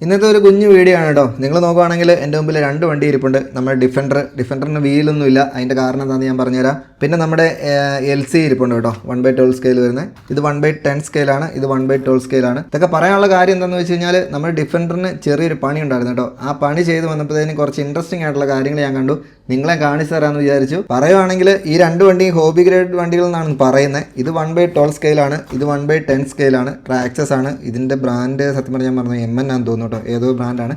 ഇന്നത്തെ ഒരു കുഞ്ഞു വീഡിയോ ആണ് കേട്ടോ. നിങ്ങൾ നോക്കുകയാണെങ്കിൽ എൻ്റെ മുമ്പിൽ രണ്ട് വണ്ടി ഇരിപ്പുണ്ട്. നമ്മുടെ ഡിഫൻഡറിന് വീലൊന്നുമില്ല. അതിൻ്റെ കാരണം എന്താണെന്ന് ഞാൻ പറഞ്ഞുതരാം. പിന്നെ നമ്മുടെ LC ഇരിപ്പുണ്ട് കേട്ടോ, 1/12 സ്കെയിൽ വരുന്നത്. ഇത് 1/10 സ്കെയിലാണ്, ഇത് 1/12 സ്കെയിലാണ്. ഇതൊക്കെ പറയാനുള്ള കാര്യം എന്താണെന്ന് വെച്ച് കഴിഞ്ഞാൽ നമ്മുടെ ഡിഫൻഡറിന് ചെറിയൊരു പണി ഉണ്ടായിരുന്നു കേട്ടോ. ആ പണി ചെയ്ത് വന്നപ്പോഴത്തേനും കുറച്ച് ഇൻട്രസ്റ്റിംഗ് ആയിട്ടുള്ള കാര്യങ്ങൾ ഞാൻ കണ്ടു, നിങ്ങളെ കാണിച്ചു തരാമെന്ന് വിചാരിച്ചു. പറയുവാണെങ്കിൽ ഈ രണ്ട് വണ്ടിയും ഹോബി ഗ്രേഡ് വണ്ടികൾ എന്നാണ് പറയുന്നത്. ഇത് 1/12 സ്കെയിലാണ്, ഇത് 1/10 സ്കെയിലാണ്. ട്രാക്സസ് ആണ് ഇതിൻ്റെ ബ്രാൻഡ്. സത്യം പറഞ്ഞാൽ ഞാൻ പറഞ്ഞു MN ആണെന്ന് തോന്നുന്നു കേട്ടോ, ഏതോ ബ്രാൻഡാണ്.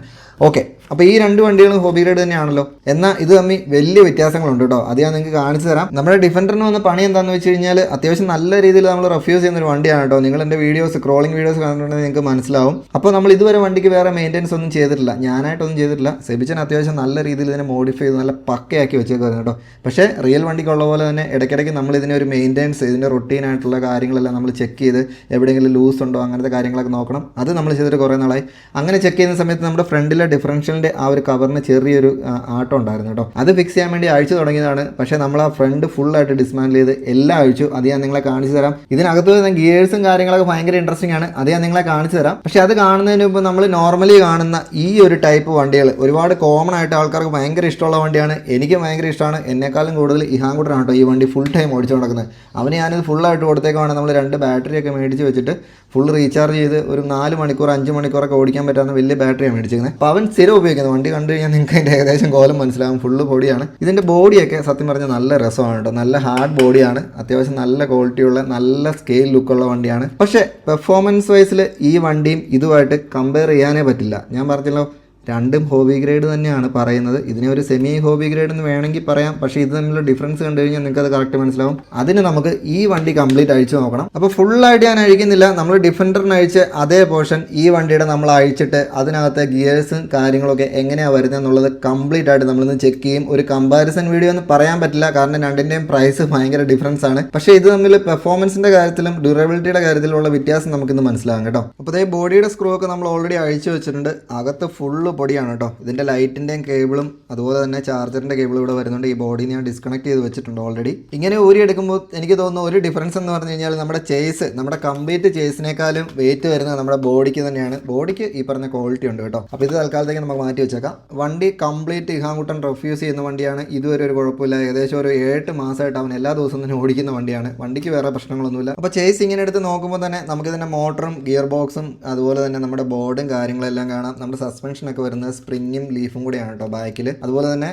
ഓക്കെ, അപ്പോൾ ഈ രണ്ട് വണ്ടികളും ഹോബി ഗ്രേഡ് തന്നെയാണല്ലോ. എന്നാൽ ഇത് തമ്മിൽ വലിയ വ്യത്യാസങ്ങളുണ്ട് കേട്ടോ. അത് ഞാൻ നിങ്ങൾക്ക് കാണിച്ചു തരാം. നമ്മുടെ ഡിഫൻഡറിന് വന്ന പണി എന്താണെന്ന് വെച്ച് കഴിഞ്ഞാൽ അത്യാവശ്യം നല്ല രീതിയിൽ നമ്മൾ റെഫ്യൂസ് ചെയ്യുന്ന ഒരു വണ്ടിയാണ് കേട്ടോ. നിങ്ങൾ എൻ്റെ സ്ക്രോളിംഗ് വീഡിയോസ് കണ്ടിട്ടുണ്ടെങ്കിൽ നിങ്ങൾക്ക് മനസ്സിലാവും. അപ്പോൾ നമ്മൾ ഇതുവരെ വണ്ടിക്ക് വേറെ മെയിൻ്റെനൻസ് ഒന്നും ചെയ്തിട്ടില്ല, ഞാനായിട്ടൊന്നും ചെയ്തിട്ടില്ല. സെബിച്ചൻ അത്യാവശ്യം നല്ല രീതിയിൽ ഇതിനെ മോഡിഫൈ ചെയ്ത് നല്ല പക്കയാക്കി വെച്ചേക്കുമായിരുന്നു കേട്ടോ. പക്ഷേ റിയൽ വണ്ടിക്കുള്ള പോലെ തന്നെ ഇടയ്ക്കിടയ്ക്ക് നമ്മൾ ഇതിനെ ഒരു മെയിൻ്റെനൻസ്, ഇതിൻ്റെ റൊട്ടീനായിട്ടുള്ള കാര്യങ്ങളെല്ലാം നമ്മൾ ചെക്ക് ചെയ്ത് എവിടെയെങ്കിലും ലൂസ് ഉണ്ടോ അങ്ങനത്തെ കാര്യങ്ങളൊക്കെ നോക്കണം. അത് നമ്മൾ ചെയ്തിട്ട് കുറേ നാളായി. അങ്ങനെ ചെക്ക് ചെയ്യുന്ന സമയത്ത് നമ്മുടെ ഫ്രണ്ടിലെ ഡിഫറൻഷ്യലിൻ്റെ ആ ഒരു കവറിന് ചെറിയൊരു ആട്ടം ഉണ്ടായിരുന്നു കേട്ടോ. അത് ഫിക്സ് ചെയ്യാൻ വേണ്ടി അഴിച്ചു തുടങ്ങിയതാണ്. പക്ഷേ നമ്മൾ ആ ഫ്രണ്ട് ഫുള്ളായിട്ട് ഡിസ്മാൻഡിൽ ചെയ്ത് എല്ലാം അഴിച്ചു. അത് ഞാൻ നിങ്ങളെ കാണിച്ചു തരാം. ഇതിനകത്ത് വരുന്ന ഗിയേഴ്സും കാര്യങ്ങളൊക്കെ ഭയങ്കര ഇൻട്രസ്റ്റിംഗ് ആണ്. അത് ഞാൻ നിങ്ങളെ കാണിച്ചു തരാം. പക്ഷേ അത് കാണുന്നതിന് മുമ്പ് നമ്മൾ നോർമലി കാണുന്ന ഈ ഒരു ടൈപ്പ് വണ്ടികൾ ഒരുപാട് കോമൺ ആയിട്ട് ആൾക്കാർക്ക് ഭയങ്കര ഇഷ്ടമുള്ള വണ്ടിയാണ്. എനിക്ക് ഭയങ്കര ഇഷ്ടമാണ്. എന്നെക്കാളും കൂടുതൽ ഇഹാങ്കുട്ടനാണ് കേട്ടോ ഈ വണ്ടി ഫുൾ ടൈം ഓടിച്ചു നടക്കുന്നത്. അവന് ഞാനിത് ഫുള്ളായിട്ട് കൊടുത്തേക്കാണ്. നമ്മൾ 2 ബാറ്ററിയൊക്കെ മേടിച്ച് വെച്ചിട്ട് ഫുൾ റീചാർജ് ചെയ്ത് ഒരു 4 മണിക്കൂർ 5 മണിക്കൂറൊക്കെ ഓടിക്കാൻ പറ്റാവുന്ന വലിയ ബാറ്ററിയാണ് മേടിച്ചിരിക്കുന്നത്. അപ്പോൾ അവൻ സ്ഥിരം ഉപയോഗിക്കുന്നത്. വണ്ടി കണ്ടു കഴിഞ്ഞാൽ നിങ്ങൾക്ക് അതിൻ്റെ ഏകദേശം കോലം മനസ്സിലാവും. ഫുള്ള് ബോഡിയാണ്. ഇതിൻ്റെ ബോഡിയൊക്കെ സത്യം പറഞ്ഞാൽ നല്ല രസമാണ് കേട്ടോ. നല്ല ഹാർഡ് ബോഡിയാണ്. അത്യാവശ്യം നല്ല ക്വാളിറ്റിയുള്ള നല്ല സ്കെയിൽ ലുക്കുള്ള വണ്ടിയാണ്. പക്ഷേ പെർഫോമൻസ് വൈസിൽ ഈ വണ്ടിയും ഇതുമായിട്ട് കമ്പയർ ചെയ്യാനേ പറ്റില്ല. ഞാൻ പറഞ്ഞല്ലോ, രണ്ടും ഹോബി ഗ്രേഡ് തന്നെയാണ് പറയുന്നത്. ഇതിനെ ഒരു സെമി ഹോബി ഗ്രേഡ് എന്ന് വേണമെങ്കിൽ പറയാം. പക്ഷേ ഇത് തമ്മിലുള്ള ഡിഫറൻസ് കണ്ടു കഴിഞ്ഞാൽ നിങ്ങൾക്ക് അത് കറക്റ്റ് മനസ്സിലാവും. അതിന് നമുക്ക് ഈ വണ്ടി കംപ്ലീറ്റ് അഴിച്ചു നോക്കണം. അപ്പോൾ ഫുള്ളായിട്ട് ഞാൻ അഴിക്കുന്നില്ല. നമ്മൾ ഡിഫൻഡറിന് അഴിച്ച് അതേ പോർഷൻ ഈ വണ്ടിയുടെ നമ്മൾ അഴിച്ചിട്ട് അതിനകത്തെ ഗിയേഴ്സും കാര്യങ്ങളൊക്കെ എങ്ങനെയാണ് വരുന്നത് എന്നുള്ളത് കംപ്ലീറ്റ് ആയിട്ട് നമ്മളിന്ന് ചെക്ക് ചെയ്യും. ഒരു കമ്പാരിസൺ വീഡിയോ എന്ന് പറയാൻ പറ്റില്ല, കാരണം രണ്ടിൻ്റെയും പ്രൈസ് ഭയങ്കര ഡിഫറൻസ് ആണ്. പക്ഷേ ഇത് തമ്മിൽ പെർഫോമൻസിൻ്റെ കാര്യത്തിലും ഡ്യൂറബിലിറ്റിയുടെ കാര്യത്തിലുള്ള വ്യത്യാസം നമുക്കിന്ന് മനസ്സിലാകും കേട്ടോ. അപ്പോൾ അതേ ബോഡിയുടെ സ്ക്രൂ ഒക്കെ നമ്മൾ ഓൾറെഡി അഴിച്ചു വെച്ചിട്ടുണ്ട്. അകത്ത് ഫുള്ള് പൊടിയാണ് കേട്ടോ. ഇതിൻ്റെ ലൈറ്റിൻ്റെയും കേബിളും അതുപോലെ തന്നെ ചാർജറിൻ്റെ കേബിളും ഇവിടെ വരുന്നുണ്ട്. ഈ ബോഡി ഞാൻ ഡിസ്കണക്ട് ചെയ്ത് വെച്ചിട്ടുണ്ട് ഓൾറെഡി. ഇങ്ങനെ ഊരിയെടുക്കുമ്പോൾ എനിക്ക് തോന്നുന്നു ഒരു ഡിഫറൻസ് എന്ന് പറഞ്ഞു കഴിഞ്ഞാൽ നമ്മുടെ ചേസ്, നമ്മുടെ കംപ്ലീറ്റ് ചേസിനേക്കാളും വെയിറ്റ് വരുന്നത് നമ്മുടെ ബോഡിക്ക് തന്നെയാണ്. ബോഡിക്ക് ഈ പറഞ്ഞ ക്വാളിറ്റി ഉണ്ട് കേട്ടോ. അപ്പോൾ ഇത് തൽക്കാലത്തേക്ക് നമുക്ക് മാറ്റി വെച്ചേക്കാം. വണ്ടി കംപ്ലീറ്റ് ഇഹാങ്കുട്ടൻ റെഫ്യൂസ് ചെയ്യുന്ന വണ്ടിയാണ്. ഇതുവരെ ഒരു കുഴപ്പമില്ല. ഏകദേശം ഒരു 7 മാസമായിട്ട് അവൻ എല്ലാ ദിവസവും തന്നെ ഓടിക്കുന്ന വണ്ടിയാണ്. വണ്ടിക്ക് വേറെ പ്രശ്നങ്ങളൊന്നുമില്ല. അപ്പോൾ ചേസ് ഇങ്ങനെ എടുത്ത് നോക്കുമ്പോൾ തന്നെ നമുക്കിതിൻ്റെ മോട്ടറും ഗിയർ ബോക്സും അതുപോലെ തന്നെ നമ്മുടെ ബോർഡും കാര്യങ്ങളെല്ലാം കാണാം. നമ്മുടെ സസ്പെൻഷനൊക്കെ വരുന്നത് സ്പ്രിങ്ങും ലീഫും കൂടിയാണ് കേട്ടോ ബാക്കിൽ. അതുപോലെ തന്നെ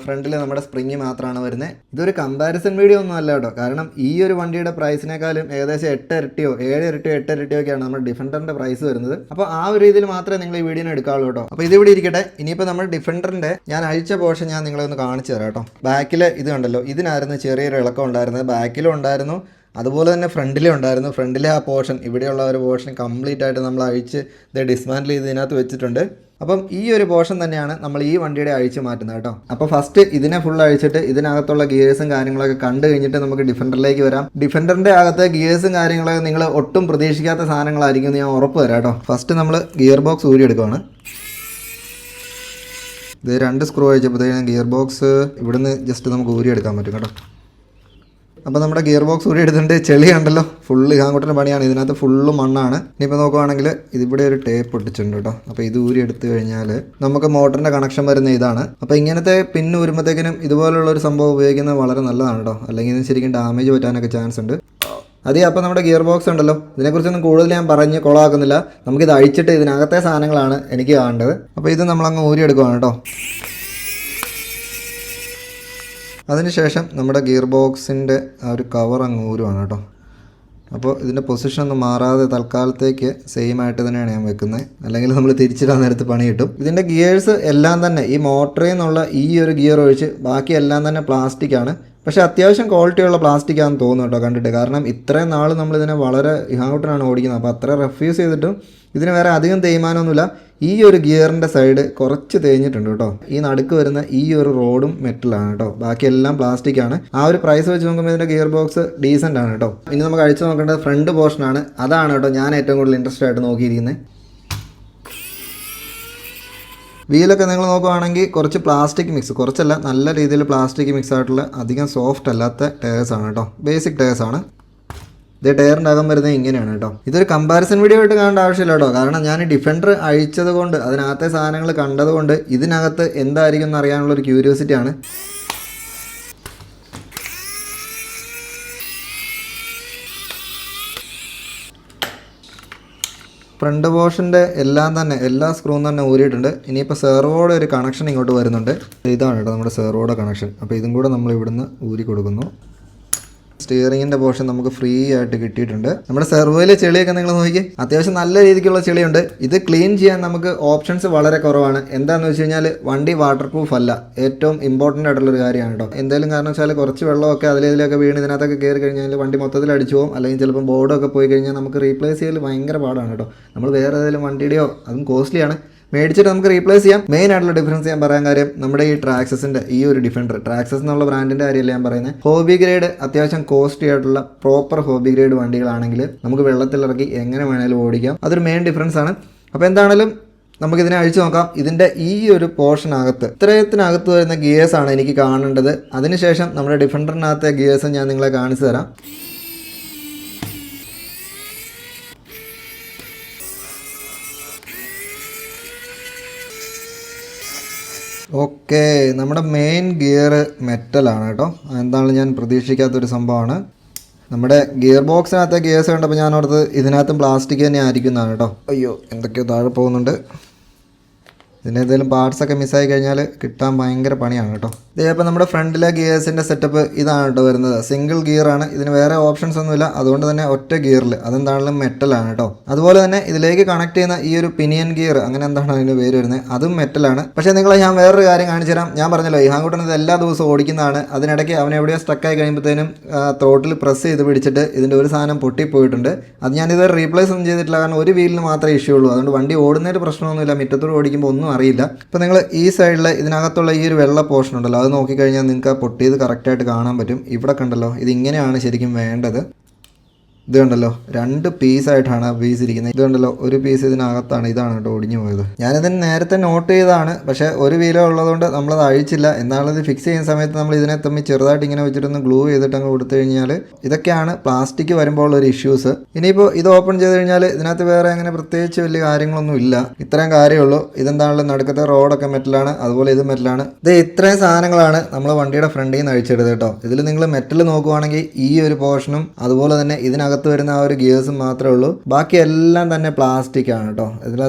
ഫ്രണ്ടിൽ നമ്മുടെ സ്പ്രിങ് മാത്രമാണ് വരുന്നത്. ഇതൊരു കമ്പാരിസൺ വീഡിയോ ഒന്നും അല്ല കേട്ടോ. കാരണം ഈ ഒരു വണ്ടിയുടെ പ്രൈസിനേക്കാളും ഏകദേശം 8 ഇരട്ടിയോ 7 ഇരട്ടിയോ 8 ഇരട്ടിയോ ഒക്കെയാണ് നമ്മുടെ ഡിഫൻഡറിൻ്റെ പ്രൈസ് വരുന്നത്. അപ്പോൾ ആ ഒരു രീതിയിൽ മാത്രമേ നിങ്ങൾ ഈ വീഡിയോ എടുക്കാവുള്ളൂ കേട്ടോ. അപ്പോൾ ഇത് ഇവിടെ ഇരിക്കട്ടെ. ഇനിയിപ്പോൾ നമ്മുടെ ഡിഫൻഡറിൻ്റെ ഞാൻ അഴിച്ച പോർഷൻ ഞാൻ നിങ്ങളെ ഒന്ന് കാണിച്ചു തരാം കേട്ടോ. ബാക്കിൽ ഇത് കണ്ടല്ലോ, ഇതിനായിരുന്നു ചെറിയൊരു ഇളക്കം ഉണ്ടായിരുന്നത്. ബാക്കിലും ഉണ്ടായിരുന്നു, അതുപോലെ തന്നെ ഫ്രണ്ടിലും ഉണ്ടായിരുന്നു. ഫ്രണ്ടിലെ ആ പോർഷൻ, ഇവിടെയുള്ള ഒരു പോർഷൻ കംപ്ലീറ്റ് ആയിട്ട് നമ്മൾ അഴിച്ച് ഇത് ഡിസ്മാൻഡിൽ ചെയ്ത് ഇതിനകത്ത് വെച്ചിട്ടുണ്ട്. അപ്പം ഈ ഒരു പോർഷൻ തന്നെയാണ് നമ്മൾ ഈ വണ്ടിയുടെ അഴിച്ച് മാറ്റുന്നത് കേട്ടോ. അപ്പോൾ ഫസ്റ്റ് ഇതിനെ ഫുൾ അഴിച്ചിട്ട് ഇതിനകത്തുള്ള ഗിയേഴ്സും കാര്യങ്ങളൊക്കെ കണ്ടു കഴിഞ്ഞിട്ട് നമുക്ക് ഡിഫൻഡറിലേക്ക് വരാം. ഡിഫൻഡറിൻ്റെ അകത്ത് ഗിയേഴ്സും കാര്യങ്ങളൊക്കെ നിങ്ങൾ ഒട്ടും പ്രതീക്ഷിക്കാത്ത സാധനങ്ങളായിരിക്കും എന്ന് ഞാൻ ഉറപ്പ് തരാം കേട്ടോ. ഫസ്റ്റ് നമ്മൾ ഗിയർ ബോക്സ് ഊരിയെടുക്കുകയാണ്. ഇത് 2 സ്ക്രൂ അഴിച്ചപ്പോഴത്തേക്കും ഗിയർ ബോക്സ് ഇവിടുന്ന് ജസ്റ്റ് നമുക്ക് ഊരിയെടുക്കാൻ പറ്റും കേട്ടോ. അപ്പോൾ നമ്മുടെ ഗിയർ ബോക്സ് കൂടി എടുത്തിട്ടുണ്ട്. ചെളി കണ്ടല്ലോ, ഫുള്ള് ഇഹാങ്കുട്ടൻ്റെ പണിയാണ്. ഇതിനകത്ത് ഫുള്ള് മണ്ണാണ്. ഇനിയിപ്പോൾ നോക്കുവാണെങ്കിൽ ഇതിവിടെ ഒരു ടേപ്പ് ഒട്ടിച്ചിട്ടുണ്ട് കേട്ടോ. അപ്പോൾ ഇത് ഊരി എടുത്തു കഴിഞ്ഞാൽ നമുക്ക് മോട്ടറിൻ്റെ കണക്ഷൻ വരുന്ന ഇതാണ്. അപ്പോൾ ഇങ്ങനത്തെ പിന്ന് ഊരുമ്പോഴത്തേക്കിനും ഇതുപോലുള്ള ഒരു സംഭവം ഉപയോഗിക്കുന്നത് വളരെ നല്ലതാണ് കേട്ടോ. അല്ലെങ്കിൽ ഇത് ശരിക്കും ഡാമേജ് പറ്റാനൊക്കെ ചാൻസ് ഉണ്ട്. അതെ, അപ്പോൾ നമ്മുടെ ഗിയർ ബോക്സ് ഉണ്ടല്ലോ, ഇതിനെക്കുറിച്ചൊന്നും കൂടുതൽ ഞാൻ പറഞ്ഞ് കൊളാക്കുന്നില്ല. നമുക്കിത് അഴിച്ചിട്ട് ഇതിനകത്തെ സാധനങ്ങളാണ് എനിക്ക് കാണേണ്ടത്. അപ്പോൾ ഇത് നമ്മളങ്ങ് ഊരിയെടുക്കുകയാണ് കേട്ടോ. അതിനുശേഷം നമ്മുടെ ഗിയർ ബോക്സിൻ്റെ ആ ഒരു കവർ അങ്ങ് ഊരുവാണ് കേട്ടോ. അപ്പോൾ ഇതിൻ്റെ പൊസിഷൻ ഒന്നും മാറാതെ തൽക്കാലത്തേക്ക് സെയിം ആയിട്ട് തന്നെയാണ് ഞാൻ വെക്കുന്നത്. അല്ലെങ്കിൽ നമ്മൾ തിരിച്ചിടാൻ നേരത്ത് പണി കിട്ടും. ഇതിൻ്റെ ഗിയേഴ്സ് എല്ലാം തന്നെ ഈ മോട്ടറിൽ നിന്നുള്ള ഈ ഒരു ഗിയർ ഒഴിച്ച് ബാക്കി എല്ലാം തന്നെ പ്ലാസ്റ്റിക്കാണ്. പക്ഷേ അത്യാവശ്യം ക്വാളിറ്റിയുള്ള പ്ലാസ്റ്റിക് ആണെന്ന് തോന്നുന്നു കേട്ടോ കണ്ടിട്ട്. കാരണം ഇത്രയും നാൾ നമ്മളിതിനെ വളരെ ഇഹാങ്കുട്ടനാണ് ഓടിക്കുന്നത്. അപ്പോൾ അത്ര റെഫ്യൂസ് ചെയ്തിട്ടും ഇതിന് വേറെ അധികം തേയ്മാനമൊന്നുമില്ല. ഈ ഒരു ഗിയറിൻ്റെ സൈഡ് കുറച്ച് തേഞ്ഞിട്ടുണ്ട് കേട്ടോ. ഈ നടുക്ക് വരുന്ന ഈ ഒരു റോഡും മെറ്റലാണ് കേട്ടോ. ബാക്കിയെല്ലാം പ്ലാസ്റ്റിക് ആണ്. ആ ഒരു പ്രൈസ് വെച്ച് നോക്കുമ്പോൾ ഇതിൻ്റെ ഗിയർ ബോക്സ് ഡീസൻ്റ് ആണ് കേട്ടോ. ഇനി നമുക്ക് അഴിച്ചു നോക്കേണ്ടത് ഫ്രണ്ട് പോർഷനാണ്. അതാണ് കേട്ടോ ഞാൻ ഏറ്റവും കൂടുതൽ ഇൻട്രസ്റ്റ് ആയിട്ട് നോക്കിയിരിക്കുന്നത്. വീലൊക്കെ നിങ്ങൾ നോക്കുകയാണെങ്കിൽ കുറച്ച് പ്ലാസ്റ്റിക് മിക്സ്, കുറച്ചല്ല നല്ല രീതിയിൽ പ്ലാസ്റ്റിക് മിക്സ് ആയിട്ടുള്ള അധികം സോഫ്റ്റ് അല്ലാത്ത ടയേഴ്സാണ് കേട്ടോ. ബേസിക് ടയേഴ്സാണ്. ഇത് ടയറിൻ്റെ അകം വരുന്നത് ഇങ്ങനെയാണ് കേട്ടോ. ഇതൊരു കമ്പാരിസൺ വീഡിയോ ആയിട്ട് കാണേണ്ട ആവശ്യമില്ല കേട്ടോ. കാരണം ഞാൻ ഡിഫൻഡർ അഴിച്ചത് കൊണ്ട് അതിനകത്തെ സാധനങ്ങൾ കണ്ടതുകൊണ്ട് ഇതിനകത്ത് എന്തായിരിക്കും എന്ന് അറിയാനുള്ളൊരു ക്യൂരിയോസിറ്റി ആണ്. ഫ്രണ്ട് പോർഷൻ്റെ എല്ലാ സ്ക്രൂവും തന്നെ ഊരിയിട്ടുണ്ട്. ഇനിയിപ്പോൾ സെർവോയുടെ ഒരു കണക്ഷൻ ഇങ്ങോട്ട് വരുന്നുണ്ട്. ഇതാണ് കേട്ടോ നമ്മുടെ സെർവോയുടെ കണക്ഷൻ. അപ്പോൾ ഇതും കൂടെ നമ്മൾ ഇവിടുന്ന് ഊരി കൊടുക്കുന്നു. സ്റ്റിയറിങ്ങിൻ്റെ പോർഷൻ നമുക്ക് ഫ്രീ ആയിട്ട് കിട്ടിയിട്ടുണ്ട്. നമ്മുടെ സെർവോയിലെ ചെളിയൊക്കെ നിങ്ങൾ നോക്കി, അത്യാവശ്യം നല്ല രീതിക്കുള്ള ചെളിയുണ്ട്. ഇത് ക്ലീൻ ചെയ്യാൻ നമുക്ക് ഓപ്ഷൻസ് വളരെ കുറവാണ്. എന്താണെന്ന് വെച്ച് കഴിഞ്ഞാൽ വണ്ടി വാട്ടർ പ്രൂഫ് അല്ല. ഏറ്റവും ഇമ്പോർട്ടൻ്റ് ആയിട്ടുള്ളൊരു കാര്യമാണ് കേട്ടോ. എന്തെങ്കിലും കാരണം വെച്ചാൽ കുറച്ച് വെള്ളമൊക്കെ അതിലൊക്കെ വീണ് ഇതിനകത്തൊക്കെ കയറി കഴിഞ്ഞാൽ വണ്ടി മൊത്തത്തിൽ അടിച്ചു പോകും. അല്ലെങ്കിൽ ചിലപ്പോൾ ബോർഡൊക്കെ പോയി കഴിഞ്ഞാൽ നമുക്ക് റീപ്ലേസ് ചെയ്യൽ ഭയങ്കര പാടാണ് കേട്ടോ. നമ്മൾ വേറെ ഏതെങ്കിലും വണ്ടിയുടെയോ അതും കോസ്റ്റ്ലിയാണ് മേടിച്ചിട്ട് നമുക്ക് റീപ്ലേസ് ചെയ്യാം. മെയിൻ ആയിട്ടുള്ള ഡിഫറൻസ് ഞാൻ പറയാൻ കാര്യം നമ്മുടെ ഈ ട്രാക്സസിൻ്റെ ഈ ഒരു ഡിഫൻഡർ, ട്രാക്സസ് എന്നുള്ള ബ്രാൻഡിൻ്റെ കാര്യമല്ല ഞാൻ പറയുന്നത്. ഹോബി ഗ്രേഡ് അത്യാവശ്യം കോസ്റ്റ്ലി ആയിട്ടുള്ള പ്രോപ്പർ ഹോബി ഗ്രേഡ് വണ്ടികളാണെങ്കിൽ നമുക്ക് വെള്ളത്തിലിറക്കി എങ്ങനെ വേണമെങ്കിലും ഓടിക്കാം. അതൊരു മെയിൻ ഡിഫറൻസ് ആണ്. അപ്പോൾ എന്താണെങ്കിലും നമുക്കിതിനെ അഴിച്ചു നോക്കാം. ഇതിൻ്റെ ഈ ഒരു പോർഷനകത്ത് ഇത്രയത്തിനകത്ത് വരുന്ന ഗിയേഴ്സാണ് എനിക്ക് കാണേണ്ടത്. അതിനുശേഷം നമ്മുടെ ഡിഫൻഡറിനകത്തെ ഗിയേഴ്സ് ഞാൻ നിങ്ങളെ കാണിച്ചു തരാം. ഓക്കെ, നമ്മുടെ മെയിൻ ഗിയർ മെറ്റലാണ് കേട്ടോ. എന്താണ് ഞാൻ പ്രതീക്ഷിക്കാത്തൊരു സംഭവമാണ്. നമ്മുടെ ഗിയർ ബോക്സിനകത്തെ ഗിയേഴ്സ് കണ്ടപ്പോൾ ഞാൻ ഓർത്ത് ഇതിനകത്തും പ്ലാസ്റ്റിക് തന്നെ ആയിരിക്കുന്നതാണ് കേട്ടോ. അയ്യോ, എന്തൊക്കെയോ താഴെ പോകുന്നുണ്ട്. ഇതിൻ്റെ എന്തെങ്കിലും പാർട്സൊക്കെ മിസ്സായി കഴിഞ്ഞാൽ കിട്ടാൻ ഭയങ്കര പണിയാണ് കേട്ടോ. ഇതേപ്പോൾ നമ്മുടെ ഫ്രണ്ടിലെ ഗിയേഴ്സിൻ്റെ സെറ്റപ്പ് ഇതാണ് കേട്ടോ വരുന്നത്. സിംഗിൾ ഗിയറാണ്. ഇതിന് വേറെ ഓപ്ഷൻസ് ഒന്നുമില്ല. അതുകൊണ്ട് തന്നെ ഒറ്റ ഗിയറിൽ അതെന്താണെങ്കിലും മെറ്റലാണ് കേട്ടോ. അതുപോലെ തന്നെ ഇതിലേക്ക് കണക്ട് ചെയ്യുന്ന ഈ ഒരു പിനിയൻ ഗിയർ, അങ്ങനെ എന്താണ് അതിന് പേര് വരുന്നത്, അതും മെറ്റലാണ്. പക്ഷേ നിങ്ങളെ ഞാൻ വേറൊരു കാര്യം കാണിച്ചു തരാം. ഞാൻ പറഞ്ഞല്ലോ ഇഹാങ്കൂട്ടൻ ഇത് എല്ലാ ദിവസവും ഓടിക്കുന്നതാണ്. അതിനിടയ്ക്ക് അവൻ എവിടെയോ സ്റ്റക്കായി കഴിയുമ്പോഴത്തേനും ത്രോട്ടിൽ പ്രസ് ചെയ്ത് പിടിച്ചിട്ട് ഇതിൻ്റെ ഒരു സാധനം പൊട്ടിപ്പോയിട്ടുണ്ട്. അത് ഞാനിതുവരെ റീപ്ലേസ് ഒന്നും ചെയ്തിട്ടില്ല. കാരണം ഒരു വീലിന് മാത്രമേ ഇഷ്യൂ ഉള്ളൂ. അതുകൊണ്ട് വണ്ടി ഓടുന്നതിന് പ്രശ്നമൊന്നുമില്ല. മുറ്റത്തോട് ഓടിക്കുമ്പോൾ ഒന്നും അറിയില്ല. ഇപ്പോൾ നിങ്ങൾ ഈ സൈഡിൽ ഇതിനകത്തുള്ള ഈ ഒരു വെള്ള പോർഷൻ ഉണ്ടല്ലോ, അത് നോക്കിക്കഴിഞ്ഞാൽ നിങ്ങൾക്ക് ആ പൊട്ടിയത് കറക്റ്റായിട്ട് കാണാൻ പറ്റും. ഇവിടെ കണ്ടല്ലോ, ഇതിങ്ങനെയാണ് ശരിക്കും വേണ്ടത്. ഇത് കണ്ടല്ലോ, 2 പീസായിട്ടാണ് പീസ് ഇരിക്കുന്നത്. ഇത് കണ്ടല്ലോ, ഒരു പീസ് ഇതിനകത്താണ്. ഇതാണ് കേട്ടോ ഒടിഞ്ഞു പോയത്. ഞാനിതിന് നേരത്തെ നോട്ട് ചെയ്തതാണ്. പക്ഷേ ഒരു വീലോ ഉള്ളതുകൊണ്ട് നമ്മളത് അഴിച്ചില്ല. എന്നാലും ഇത് ഫിക്സ് ചെയ്യുന്ന സമയത്ത് നമ്മൾ ഇതിനെ തമ്മിൽ ചെറുതായിട്ട് ഇങ്ങനെ വെച്ചിട്ടൊന്ന് ഗ്ലൂ ചെയ്തിട്ട് അങ്ങ് കൊടുത്തു കഴിഞ്ഞാൽ ഇതൊക്കെയാണ് പ്ലാസ്റ്റിക് വരുമ്പോൾ ഉള്ളൊരു ഇഷ്യൂസ്. ഇനിയിപ്പോൾ ഇത് ഓപ്പൺ ചെയ്ത് കഴിഞ്ഞാൽ ഇതിനകത്ത് വേറെ അങ്ങനെ പ്രത്യേകിച്ച് വലിയ കാര്യങ്ങളൊന്നും ഇല്ല. ഇത്രയും കാര്യമുള്ളൂ. ഇതെന്താണല്ലോ, നടുക്കത്തെ റോഡൊക്കെ മെറ്റലാണ്, അതുപോലെ ഇത് മെറ്റലാണ്. ഇത് ഇത്രയും സാധനങ്ങളാണ് നമ്മൾ വണ്ടിയുടെ ഫ്രണ്ടിൽ നിന്ന് അഴിച്ചെടുത്തത് കേട്ടോ. ഇതിൽ നിങ്ങൾ മെറ്റൽ നോക്കുവാണെങ്കിൽ ഈ ഒരു പോർഷനും അതുപോലെ തന്നെ ഇതിനകത്ത് വരുന്ന ആ ഒരു ഗിയേഴ്സും മാത്രമേ ഉള്ളൂ. ബാക്കി എല്ലാം തന്നെ പ്ലാസ്റ്റിക് ആണ് കേട്ടോ. ഇതിൽ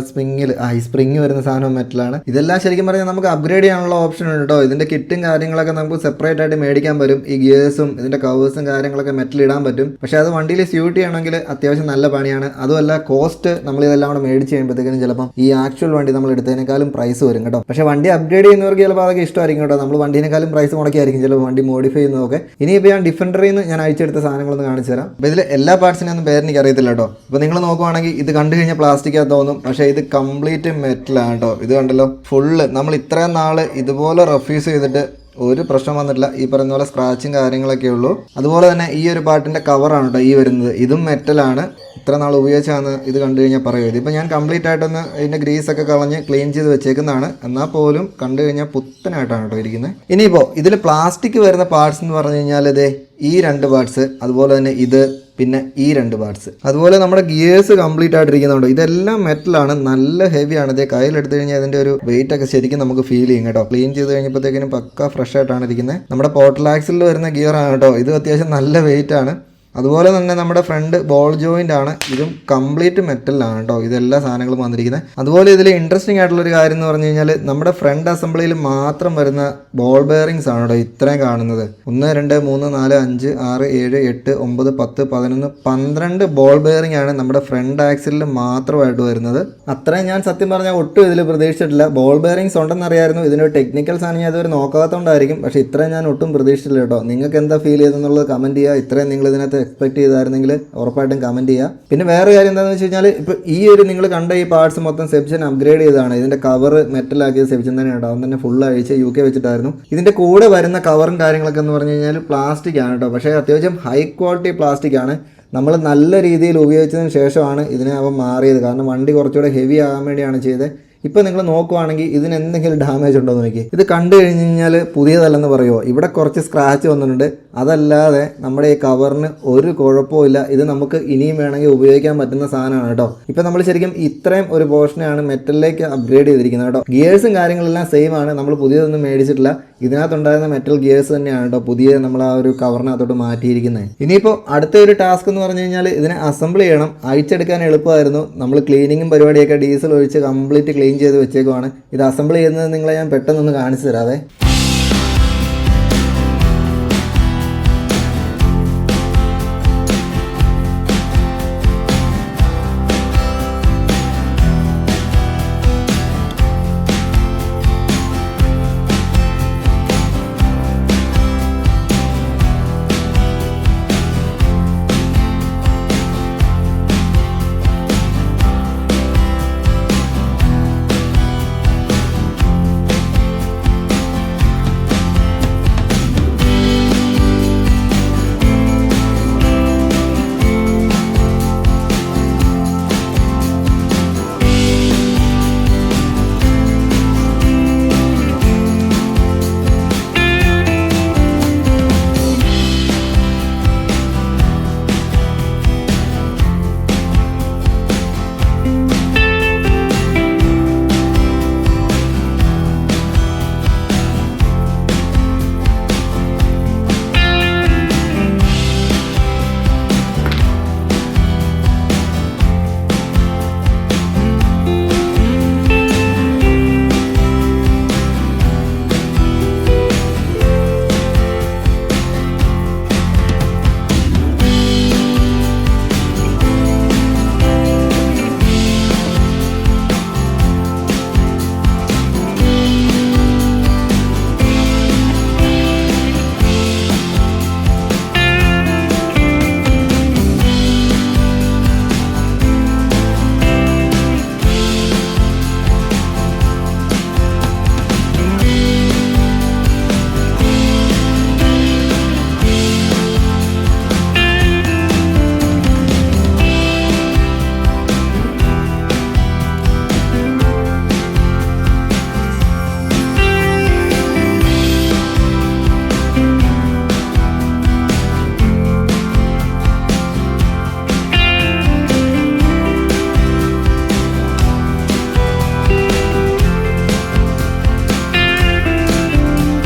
സ്പ്രിങ് വരുന്ന സാധനം മെറ്റലാണ്. ഇതെല്ലാം ശരിക്കും പറഞ്ഞാൽ നമുക്ക് അപ്ഗ്രേഡ് ചെയ്യാനുള്ള ഓപ്ഷൻ ഉണ്ട് കേട്ടോ. ഇതിന്റെ കിറ്റും കാര്യങ്ങളൊക്കെ നമുക്ക് സെപ്പറേറ്റ് ആയിട്ട് മേടിക്കാൻ പറ്റും. ഈ ഗിയേഴ്സും ഇതിന്റെ കവേഴ്സും കാര്യങ്ങളൊക്കെ മെറ്റൽ ഇടാൻ പറ്റും. പക്ഷേ അത് വണ്ടിയിൽ സ്യൂട്ട് ചെയ്യണമെങ്കിൽ അത്യാവശ്യം നല്ല പണിയാണ്. അതുമല്ല കോസ്റ്റ് നമ്മൾ ഇതെല്ലാം കൂടെ മേടിച്ച് കഴിയുമ്പോഴത്തേക്കും ചിലപ്പം ഈ ആക്ച്വൽ വണ്ടി നമ്മൾ എടുത്തതിനേക്കാളും പ്രൈസ് വരും കേട്ടോ. പക്ഷേ വണ്ടി അപ്ഗ്രേഡ് ചെയ്യുന്നവർക്ക് ചിലപ്പോൾ അതൊക്കെ ഇഷ്ടമായിരിക്കും കേട്ടോ. നമ്മൾ വണ്ടീനേക്കാളും പ്രൈസ് മുടക്കിയായിരിക്കും ചിലപ്പോൾ വണ്ടി മോഡിഫൈ ചെയ്യുന്നതൊക്കെ. ഇനിയിപ്പോൾ ഞാൻ ഡിഫൻഡറിൽ നിന്ന് ഞാൻ അഴിച്ചെടുത്ത സാധനങ്ങളൊന്ന് കാണിച്ചു തരാം. അപ്പോൾ ഇതിൽ എല്ലാ പാർട്സിനൊന്നും പേരെനിക്ക് അറിയത്തില്ല കേട്ടോ. അപ്പോൾ നിങ്ങൾ നോക്കുവാണെങ്കിൽ ഇത് കണ്ടു കഴിഞ്ഞാൽ പ്ലാസ്റ്റിക്കാ തോന്നും. പക്ഷേ ഇത് കംപ്ലീറ്റ് മെറ്റലാണ് കേട്ടോ. ഇത് കണ്ടല്ലോ, ഫുള്ള് നമ്മൾ ഇത്രയും നാൾ ഇതുപോലെ റഫ്യൂസ് ചെയ്തിട്ട് ഒരു പ്രശ്നം വന്നിട്ടില്ല. ഈ പറയുന്ന പോലെ സ്ക്രാച്ചും കാര്യങ്ങളൊക്കെ ഉള്ളൂ. അതുപോലെ തന്നെ ഈ ഒരു പാർട്ടിൻ്റെ കവറാണ് കേട്ടോ ഈ വരുന്നത്. ഇതും മെറ്റലാണ്. ഇത്ര നാൾ ഉപയോഗിച്ചാന്ന് ഇത് കണ്ടു കഴിഞ്ഞാൽ പറയുമോ. ഇതിപ്പോൾ ഞാൻ കംപ്ലീറ്റ് ആയിട്ടൊന്ന് ഇതിൻ്റെ ഗ്രീസൊക്കെ കളഞ്ഞ് ക്ലീൻ ചെയ്ത് വെച്ചേക്കുന്നതാണ്. എന്നാൽ പോലും കണ്ടു കഴിഞ്ഞാൽ പുത്തനായിട്ടാണ് കേട്ടോ ഇരിക്കുന്നത്. ഇനിയിപ്പോൾ ഇതിൽ പ്ലാസ്റ്റിക് വരുന്ന പാർട്സ് എന്ന് പറഞ്ഞു കഴിഞ്ഞാൽ ഇതേ ഈ 2 പാർട്സ്, അതുപോലെ തന്നെ ഇത്, പിന്നെ ഈ 2 പാർട്സ്, അതുപോലെ നമ്മുടെ ഗിയേഴ്സ് കംപ്ലീറ്റ് ആയിട്ടിരിക്കുന്നുണ്ട്. ഇതെല്ലാം മെറ്റലാണ്, നല്ല ഹെവിയാണ്. ഇതേ കയ്യിലെടുത്ത് കഴിഞ്ഞാൽ ഇതിൻ്റെ ഒരു വെയിറ്റ് ഒക്കെ ശരിക്കും നമുക്ക് ഫീൽ ചെയ്യും കേട്ടോ. ക്ലീൻ ചെയ്ത് കഴിഞ്ഞപ്പോഴത്തേക്കിനും പക്ക ഫ്രഷ് ആയിട്ടാണ് ഇരിക്കുന്നത്. നമ്മുടെ പോർട്ടൽ ആക്സിലിൽ വരുന്ന ഗിയറാണ് കേട്ടോ. ഇത് അത്യാവശ്യം നല്ല വെയിറ്റ് ആണ്. അതുപോലെ തന്നെ നമ്മുടെ ഫ്രണ്ട് ബോൾ ജോയിൻ്റ് ആണ്. ഇതും കംപ്ലീറ്റ് മെറ്റലാണ് കേട്ടോ ഇതെല്ലാ സാധനങ്ങളും വന്നിരിക്കുന്നത്. അതുപോലെ ഇതിൽ ഇൻട്രസ്റ്റിംഗ് ആയിട്ടുള്ളൊരു കാര്യം എന്ന് പറഞ്ഞു കഴിഞ്ഞാൽ നമ്മുടെ ഫ്രണ്ട് അസംബ്ലിയിൽ മാത്രം വരുന്ന ബോൾ ബെയറിങ്സ് ആണ് കേട്ടോ ഇത്രയും കാണുന്നത്. 1 2 3 4 5 6 7 8 9 10 11 12 ബോൾ ബെയറിംഗ് ആണ് നമ്മുടെ ഫ്രണ്ട് ആക്സിലിൽ മാത്രമായിട്ട് വരുന്നത്. അത്രയും ഞാൻ സത്യം പറഞ്ഞാൽ ഒട്ടും ഇതിൽ പ്രതീക്ഷിച്ചിട്ടില്ല. Ball bearings ഉണ്ടെന്നറിയായിരുന്നു. ഇതിനൊരു ടെക്നിക്കൽ സാധനം ഞാൻ ഇതുവരെ നോക്കാത്തതുകൊണ്ടായിരിക്കും. പക്ഷേ ഇത്രയും ഞാൻ ഒട്ടും പ്രതീക്ഷിച്ചില്ല കേട്ടോ. നിങ്ങൾക്ക് എന്താ ഫീൽ ചെയ്തെന്നുള്ളത് കമൻറ്റ് ചെയ്യുക. ഇത്രയും നിങ്ങൾ ഇതിനകത്ത് എക്സ്പെക്ട് ചെയ്തായിരുന്നെങ്കിൽ ഉറപ്പായിട്ടും കമൻറ്റ് ചെയ്യുക. പിന്നെ വേറെ കാര്യം എന്താണെന്ന് വെച്ച് കഴിഞ്ഞാൽ ഇപ്പോൾ ഈ ഒരു നിങ്ങൾ കണ്ട ഈ പാർട്സ് മൊത്തം സെബ്ജൻ അപ്ഗ്രേഡ് ചെയ്തതാണ്. ഇതിൻ്റെ കവർ മെറ്റലാക്കിയത് സെബ്ജൻ തന്നെയാണ്. അവൻ തന്നെ ഫുൾ അഴിച്ച് UK വെച്ചിട്ടായിരുന്നു. ഇതിൻ്റെ കൂടെ വരുന്ന കവറും കാര്യങ്ങളൊക്കെ എന്ന് പറഞ്ഞു കഴിഞ്ഞാൽ പ്ലാസ്റ്റിക് ആണ് കേട്ടോ. പക്ഷേ അത്യാവശ്യം ഹൈ ക്വാളിറ്റി പ്ലാസ്റ്റിക് ആണ്. നമ്മൾ നല്ല രീതിയിൽ ഉപയോഗിച്ചതിന് ശേഷമാണ് ഇതിനെ അവൻ മാറിയത്. കാരണം വണ്ടി കുറച്ചുകൂടെ ഹെവി ആകാൻ വേണ്ടിയാണ് ചെയ്തത്. ഇപ്പോൾ നിങ്ങൾ നോക്കുവാണെങ്കിൽ ഇതിന് എന്തെങ്കിലും ഡാമേജ് ഉണ്ടോ എന്ന് നോക്കി. ഇത് കണ്ടു കഴിഞ്ഞ് കഴിഞ്ഞാൽ പുതിയതല്ലെന്ന് പറയുമോ. ഇവിടെ കുറച്ച് സ്ക്രാച്ച് വന്നിട്ടുണ്ട്. അതല്ലാതെ നമ്മുടെ ഈ കവറിന് ഒരു കുഴപ്പമില്ല. ഇത് നമുക്ക് ഇനിയും വേണമെങ്കിൽ ഉപയോഗിക്കാൻ പറ്റുന്ന സാധനമാണ് കേട്ടോ. ഇപ്പം നമ്മൾ ശരിക്കും ഇത്രയും ഒരു പോർഷനെയാണ് മെറ്റലിലേക്ക് അപ്ഗ്രേഡ് ചെയ്തിരിക്കുന്നത് കേട്ടോ. ഗിയേഴ്സും കാര്യങ്ങളെല്ലാം സെയിം ആണ്, നമ്മൾ പുതിയതൊന്നും മേടിച്ചിട്ടില്ല. ഇതിനകത്തുണ്ടായിരുന്ന മെറ്റൽ ഗിയേഴ്സ് തന്നെയാണ് കേട്ടോ പുതിയ നമ്മൾ ആ ഒരു കവറിനകത്തോട്ട് മാറ്റിയിരിക്കുന്നത്. ഇനിയിപ്പോൾ അടുത്ത ഒരു ടാസ്ക് എന്ന് പറഞ്ഞു കഴിഞ്ഞാൽ ഇതിനെ അസംബിൾ ചെയ്യണം. അഴിച്ചെടുക്കാൻ എളുപ്പമായിരുന്നു. നമ്മൾ ക്ലീനിങ്ങും പരിപാടിയൊക്കെ ഡീസൽ ഒഴിച്ച് കംപ്ലീറ്റ് ക്ലീൻ ചെയ്ത് വെച്ചേക്കുവാണ്. ഇത് അസംബിൾ ചെയ്യുന്നത് നിങ്ങളെ ഞാൻ പെട്ടെന്നൊന്ന് കാണിച്ചു തരാവേ.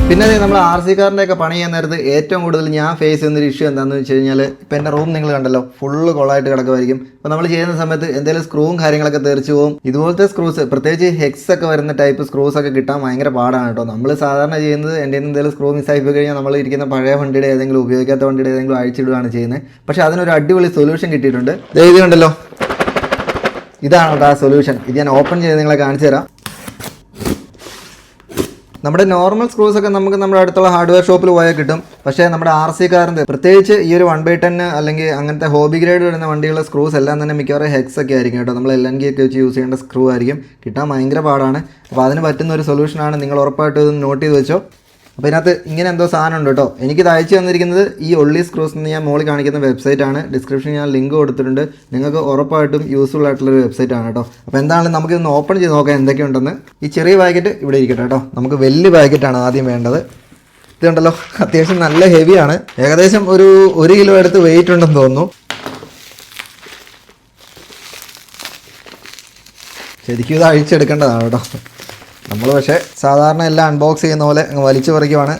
പിന്നെ നമ്മൾ ആർ സി കാറിൻ്റെ ഒക്കെ പണി ചെയ്യാൻ നേരത്ത് ഏറ്റവും കൂടുതൽ ഞാൻ ഫേസ് ചെയ്യുന്നൊരു ഇഷ്യൂ എന്താണെന്ന് വെച്ച് കഴിഞ്ഞാൽ, ഇപ്പം എൻ്റെ റൂം നിങ്ങൾ കണ്ടല്ലോ ഫുള്ള് കൊളായിട്ട് കിടക്കുമായിരിക്കും. അപ്പോൾ നമ്മൾ ചെയ്യുന്ന സമയത്ത് എന്തെങ്കിലും സ്ക്രൂവും കാര്യങ്ങളൊക്കെ തെറിച്ച് പോകും. ഇതുപോലത്തെ സ്ക്രൂസ്, പ്രത്യേകിച്ച് ഹെക്സ് ഒക്കെ വരുന്ന ടൈപ്പ് സ്ക്രൂസ് ഒക്കെ കിട്ടാൻ ഭയങ്കര പാടാണ് കേട്ടോ. നമ്മൾ സാധാരണ ചെയ്യുന്നത് എൻ്റെ എന്തെങ്കിലും സ്ക്രൂ മിസ്സായി പോയി കഴിഞ്ഞാൽ നമ്മൾ ഇരിക്കുന്ന പഴയ വണ്ടിയുടെ ഏതെങ്കിലും ഉപയോഗിക്കാത്ത വണ്ടിയുടെ ഏതെങ്കിലും അഴിച്ചിടുകയാണ് ചെയ്യുന്നത്. പക്ഷേ അതിനൊരു അടിപൊളി സൊല്യൂഷൻ കിട്ടിയിട്ടുണ്ട്. ഇത് കണ്ടല്ലോ, ഇതാണ് കേട്ടോ ആ സൊല്യൂഷൻ. ഇത് ഞാൻ ഓപ്പൺ ചെയ്ത് നിങ്ങളെ കാണിച്ചു തരാം. നമ്മുടെ നോർമൽ സ്ക്രൂസ് ഒക്കെ നമുക്ക് നമ്മുടെ അടുത്തുള്ള ഹാർഡ്വെയർ ഷോപ്പിൽ പോയാൽ കിട്ടും. പക്ഷേ നമ്മുടെ ആർ സി കാറിൻ്റെ പ്രത്യേകിച്ച് ഈ ഒരു 1/10 അല്ലെങ്കിൽ അങ്ങനത്തെ ഹോബി ഗ്രേഡ് വരുന്ന വണ്ടികളുടെ സ്ക്രൂസ് എല്ലാം തന്നെ മിക്കവാറും ഹെക്സ് ഒക്കെ ആയിരിക്കും കേട്ടോ. നമ്മൾ LNG ഒക്കെ വെച്ച് യൂസ് ചെയ്യേണ്ട സ്ക്രൂ ആയിരിക്കും. കിട്ടാൻ ഭയങ്കര പാടാണ്. അപ്പോൾ അതിന് പറ്റുന്ന ഒരു സൊല്യൂഷനാണ്. നിങ്ങൾ ഉറപ്പായിട്ടും ഇത് നോട്ട് ചെയ്ത് വെച്ചോ. അപ്പോൾ ഇതിനകത്ത് ഇങ്ങനെ എന്തോ സാധനം ഉണ്ട് കേട്ടോ. എനിക്കിത് അയച്ചു തന്നിരിക്കുന്നത് ഈ ഒള്ളി സ്ക്രൂസ് എന്ന് ഞാൻ മോളിൽ കാണിക്കുന്ന വെബ്സൈറ്റാണ്. ഡിസ്ക്രിപ്ഷനിൽ ഞാൻ ലിങ്ക് കൊടുത്തിട്ടുണ്ട്. നിങ്ങൾക്ക് ഉറപ്പായിട്ടും യൂസ്ഫുൾ ആയിട്ടുള്ളൊരു വെബ്സൈറ്റാണ് കേട്ടോ. അപ്പോൾ എന്താണെങ്കിലും നമുക്കിതൊന്ന് ഓപ്പൺ ചെയ്ത് നോക്കാം എന്തൊക്കെയുണ്ടെന്ന്. ഈ ചെറിയ പാക്കറ്റ് ഇവിടെ ഇരിക്കട്ടെ കേട്ടോ. നമുക്ക് വലിയ പാക്കറ്റാണ് ആദ്യം വേണ്ടത്. ഇതുണ്ടല്ലോ, അത്യാവശ്യം നല്ല ഹെവിയാണ്. ഏകദേശം ഒരു 1 കിലോ അടുത്ത് വെയിറ്റ് ഉണ്ടെന്ന് തോന്നുന്നു. ശരിക്കും ഇത് അഴിച്ചെടുക്കേണ്ടതാണ് കേട്ടോ. നമ്മൾ പക്ഷേ സാധാരണ എല്ലാം അൺബോക്സ് ചെയ്യുന്ന പോലെ വലിച്ചു പറിക്കുവാണ്.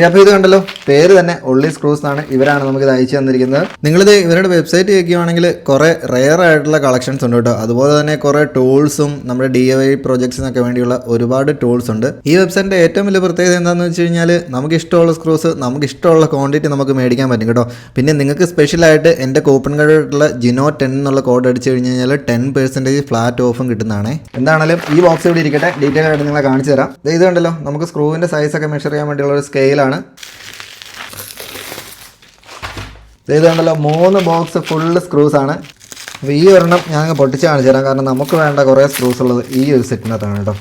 അപ്പോൾ ഇത് കണ്ടല്ലോ, പേര് തന്നെ ഒള്ളി സ്ക്രൂസ് എന്നാണ്. ഇവരാണ് നമുക്കിത് അയച്ചു തന്നിരിക്കുന്നത്. നിങ്ങളിത് ഇവരുടെ വെബ്സൈറ്റ് നോക്കുകയാണെങ്കിൽ കുറേ റെയർ ആയിട്ടുള്ള കളക്ഷൻസ് ഉണ്ട് കേട്ടോ. അതുപോലെ തന്നെ കുറേ ടൂൾസും നമ്മുടെ DIY പ്രോജക്ട്സിനൊക്കെ വേണ്ടിയുള്ള ഒരുപാട് ടൂൾസ് ഉണ്ട്. ഈ വെബ്സൈറ്റിൻ്റെ ഏറ്റവും വലിയ പ്രത്യേകത എന്താണെന്ന് വെച്ച് കഴിഞ്ഞാൽ നമുക്ക് ഇഷ്ടമുള്ള സ്ക്രൂസ് നമുക്ക് ഇഷ്ടമുള്ള ക്വാണ്ടിറ്റി നമുക്ക് മേടിക്കാൻ പറ്റും കേട്ടോ. പിന്നെ നിങ്ങൾക്ക് സ്പെഷ്യലായിട്ട് എൻ്റെ കൂപ്പൺ കോഡായിട്ടുള്ള JINO10 എന്നുള്ള കോഡ് അടിച്ചു കഴിഞ്ഞ് കഴിഞ്ഞാൽ 10% ഫ്ലാറ്റ് ഓഫും കിട്ടുന്നതാണ്. എന്താണെങ്കിലും ഈ ബോക്സ് ഇവിടെ ഇരിക്കട്ടെ, ഡീറ്റെയിൽ ആയിട്ട് നിങ്ങളെ കാണിച്ചു തരാം. ഇത് കണ്ടല്ലോ, നമുക്ക് സ്ക്രൂവിൻ്റെ സൈസൊക്കെ മെഷർ ചെയ്യാൻ വേണ്ടിയുള്ള ഒരു സ്കെയിലാണ്. ഇത് കണ്ടല്ലോ, 3 ബോക്സ് ഫുള്ള് സ്ക്രൂസ് ആണ്. അപ്പോൾ ഈ ഒരെണ്ണം ഞാൻ പൊട്ടിച്ച് കാണിച്ചു തരാം. കാരണം നമുക്ക് വേണ്ട കുറേ സ്ക്രൂസ് ഉള്ളത് ഈ ഒരു സെറ്റിനകത്താണ് കേട്ടോ.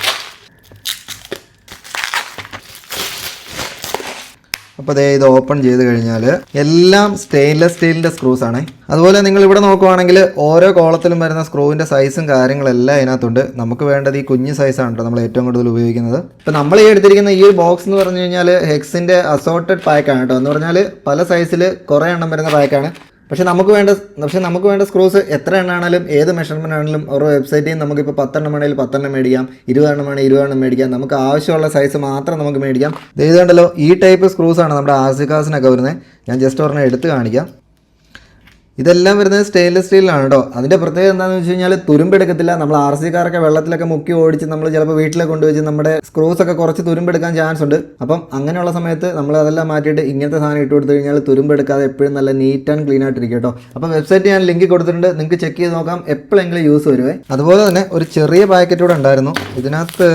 അപ്പോൾ ദേ ഇത് ഓപ്പൺ ചെയ്ത് കഴിഞ്ഞാൽ എല്ലാം സ്റ്റെയിൻലെസ് സ്റ്റീലിൻ്റെ സ്ക്രൂസ് ആണ്. അതുപോലെ നിങ്ങൾ ഇവിടെ നോക്കുവാണെങ്കിൽ ഓരോ കോളത്തിലും വരുന്ന സ്ക്രൂവിൻ്റെ സൈസും കാര്യങ്ങളെല്ലാം അതിനകത്തുണ്ട്. നമുക്ക് വേണ്ടത് ഈ കുഞ്ഞ് സൈസാണ് കേട്ടോ നമ്മൾ ഏറ്റവും കൂടുതൽ ഉപയോഗിക്കുന്നത്. ഇപ്പോൾ നമ്മൾ ഈ എടുത്തിരിക്കുന്ന ഈ ഒരു ബോക്സ് എന്ന് പറഞ്ഞു കഴിഞ്ഞാൽ ഹെക്സിൻ്റെ അസോർട്ടഡ് പാക്കാണ് കേട്ടോ. എന്ന് പറഞ്ഞാൽ പല സൈസിൽ കുറേ എണ്ണം വരുന്ന പാക്കാണ്. പക്ഷേ നമുക്ക് വേണ്ട സ്ക്രൂസ് എത്ര എണ്ണാണെങ്കിലും ഏത് മെഷർമെൻ്റ് ആണെങ്കിലും ഓരോ വെബ്സൈറ്റിൽ നിന്ന് നമുക്കിപ്പോൾ 10 എണ്ണം വേണമെങ്കിൽ 10 എണ്ണം മേടിക്കാം, 20 എണ്ണം വേണമെങ്കിൽ 20 എണ്ണം മേടിക്കാം. നമുക്ക് ആവശ്യമുള്ള സൈസ് മാത്രം നമുക്ക് മേടിക്കാം. ഇത് കണ്ടല്ലോ, ഈ ടൈപ്പ് സ്ക്രൂസാണ് നമ്മുടെ RC കാസിനൊക്കെ വരുന്നത്. ഞാൻ ജസ്റ്റ് ഒരെണ്ണം എടുത്ത് കാണിക്കാം. ഇതെല്ലാം വരുന്നത് സ്റ്റെയിൻലെസ് സ്റ്റീലിലാണ് കേട്ടോ. അതിൻ്റെ പ്രത്യേകത എന്താണെന്ന് വെച്ച് കഴിഞ്ഞാൽ തുരുമ്പെടുക്കത്തില്ല. നമ്മൾ RC കാറൊക്കെ വെള്ളത്തിലൊക്കെ മുക്കി ഓടിച്ച് നമ്മൾ ചിലപ്പോൾ വീട്ടിലൊക്കെ കൊണ്ടുവച്ച് നമ്മുടെ സ്ക്രൂസൊക്കെ കുറച്ച് തുരുമ്പെടുക്കാൻ ചാൻസ് ഉണ്ട്. അപ്പം അങ്ങനെയുള്ള സമയത്ത് നമ്മൾ അതെല്ലാം മാറ്റിയിട്ട് ഇങ്ങനത്തെ സാധനം ഇട്ട് കൊടുത്തു കഴിഞ്ഞാൽ തുരുമ്പെടുക്കാതെ എപ്പോഴും നല്ല നീറ്റ് ആൻഡ് ക്ലീൻ ആയിട്ടിരിക്കും കേട്ടോ. അപ്പോൾ വെബ്സൈറ്റ് ഞാൻ ലിങ്ക് കൊടുത്തിട്ടുണ്ട്, നിങ്ങൾക്ക് ചെക്ക് ചെയ്ത് നോക്കാം, എപ്പോഴെങ്കിലും യൂസ് വരുവേ. അതുപോലെ തന്നെ ഒരു ചെറിയ പാക്കറ്റ് കൂടെ ഉണ്ടായിരുന്നു. ഇതിനകത്ത്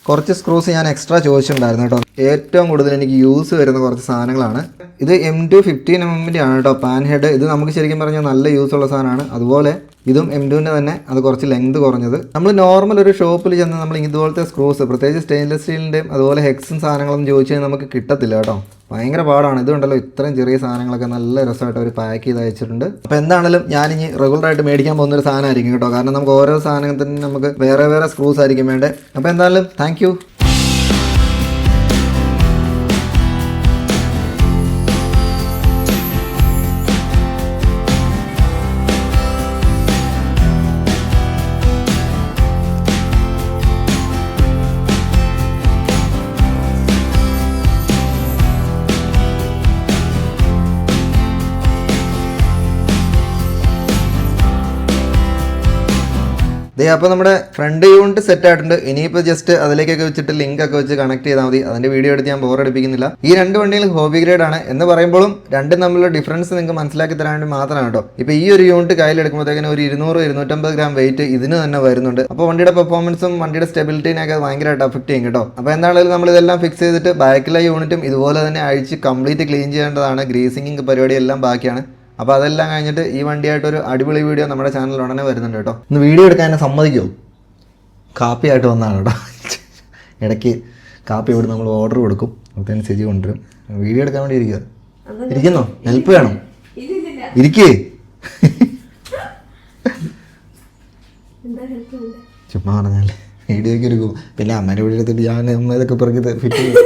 കുറച്ച് സ്ക്രൂസ് ഞാൻ എക്സ്ട്രാ ചോദിച്ചിട്ടുണ്ടായിരുന്നു കേട്ടോ. ഏറ്റവും കൂടുതൽ എനിക്ക് യൂസ് വരുന്ന കുറച്ച് സാധനങ്ങളാണ്. ഇത് M2 15mm ആണ് കേട്ടോ പാൻ ഹെഡ്. ഇത് നമുക്ക് ശരിക്കും പറഞ്ഞാൽ നല്ല യൂസ് ഉള്ള സാധനമാണ്. അതുപോലെ ഇതും M2ൻ്റെ തന്നെ, അത് കുറച്ച് ലെങ്ത് കുറഞ്ഞത്. നമ്മൾ നോർമൽ ഒരു ഷോപ്പിൽ ചെന്ന് നമ്മൾ ഇതുപോലത്തെ സ്ക്രൂസ്, പ്രത്യേകിച്ച് സ്റ്റെയിൻലെസ് സ്റ്റീലിൻ്റെയും അതുപോലെ ഹെക്സും സാധനങ്ങളൊന്നും ചോദിച്ചു കഴിഞ്ഞാൽ നമുക്ക് കിട്ടത്തില്ല കേട്ടോ. ഭയങ്കര പാടാണ്. ഇതുണ്ടല്ലോ, ഇത്രയും ചെറിയ സാധനങ്ങളൊക്കെ നല്ല രസമായിട്ട് അവർ പാക്ക് ചെയ്ത് അയച്ചിട്ടുണ്ട്. അപ്പോൾ എന്താണെങ്കിലും ഞാനിനി റെഗുലറായിട്ട് മേടിക്കാൻ പോകുന്നൊരു സാധനമായിരിക്കും കേട്ടോ. കാരണം നമുക്ക് ഓരോ സാധനത്തിന് നമുക്ക് വേറെ വേറെ സ്ക്രൂസ് ആയിരിക്കും വേണ്ടത്. അപ്പോൾ എന്തായാലും താങ്ക് യു. അപ്പോൾ നമ്മുടെ ഫ്രണ്ട് യൂണിറ്റ് സെറ്റ് ആയിട്ടുണ്ട്. ഇനിയിപ്പോൾ ജസ്റ്റ് അതിലേക്കൊക്കെ വെച്ചിട്ട് ലിങ്ക് ഒക്കെ വെച്ച് കണക്ട് ചെയ്താൽ മതി. അതിൻ്റെ വീഡിയോ എടുത്ത് ഞാൻ ബോറടിപ്പിക്കുന്നില്ല. ഈ രണ്ട് വണ്ടികളും ഹോബി ഗ്രേഡ് ആണ് എന്ന് പറയുമ്പോഴും രണ്ടും തമ്മിലുള്ള ഡിഫറൻസ് നിങ്ങൾക്ക് മനസ്സിലാക്കി തരാൻ വേണ്ടി മാത്രമാണ് കേട്ടോ. ഇപ്പോൾ ഈ ഒരു യൂണിറ്റ് കയ്യിലെടുക്കുമ്പോഴത്തേക്കിന് ഒരു 200-250 ഗ്രാം വെയിറ്റ് ഇതിന് തന്നെ വരുന്നുണ്ട്. അപ്പോൾ വണ്ടിയുടെ പെർഫോമൻസും വണ്ടിയുടെ സ്റ്റെബിലിറ്റിനെയൊക്കെ ഭയങ്കരമായിട്ട് അഫക്ട് ചെയ്യും കേട്ടോ. അപ്പോൾ എന്താണെങ്കിലും നമ്മളിതെല്ലാം ഫിക്സ് ചെയ്തിട്ട് ബാക്കിലെ യൂണിറ്റും ഇതുപോലെ തന്നെ അഴിച്ച് കംപ്ലീറ്റ് ക്ലീൻ ചെയ്യേണ്ടതാണ്. ഗ്രീസിംഗ് പരിപാടിയെല്ലാം ബാക്കിയാണ്. അപ്പോൾ അതെല്ലാം കഴിഞ്ഞിട്ട് ഈ വണ്ടിയായിട്ടൊരു അടിപൊളി വീഡിയോ നമ്മുടെ ചാനലിൽ ഉടനെ വരുന്നുണ്ട് കേട്ടോ. ഇന്ന് വീഡിയോ എടുക്കാൻ എന്നെ സമ്മതിക്കുമോ? കാപ്പിയായിട്ട് വന്നതാണ് കേട്ടോ. ഇടയ്ക്ക് കാപ്പി ഇവിടെ നമ്മൾ ഓർഡർ കൊടുക്കും, അതനുസരിച്ച് കൊണ്ടുവരും. വീഡിയോ എടുക്കാൻ വേണ്ടി ഇരിക്കുന്നോ? ഹെൽപ്പ് വേണം? ഇരിക്കേ. ചുമ്മാ പറഞ്ഞാൽ വീഡിയോയ്ക്ക് എടുക്കും. പിന്നെ അമ്മേനെ വീഡിയോ എടുത്തിട്ട് ഞാൻ അമ്മ ഇതൊക്കെ പിറക്കി ഫിറ്റ് ചെയ്യും.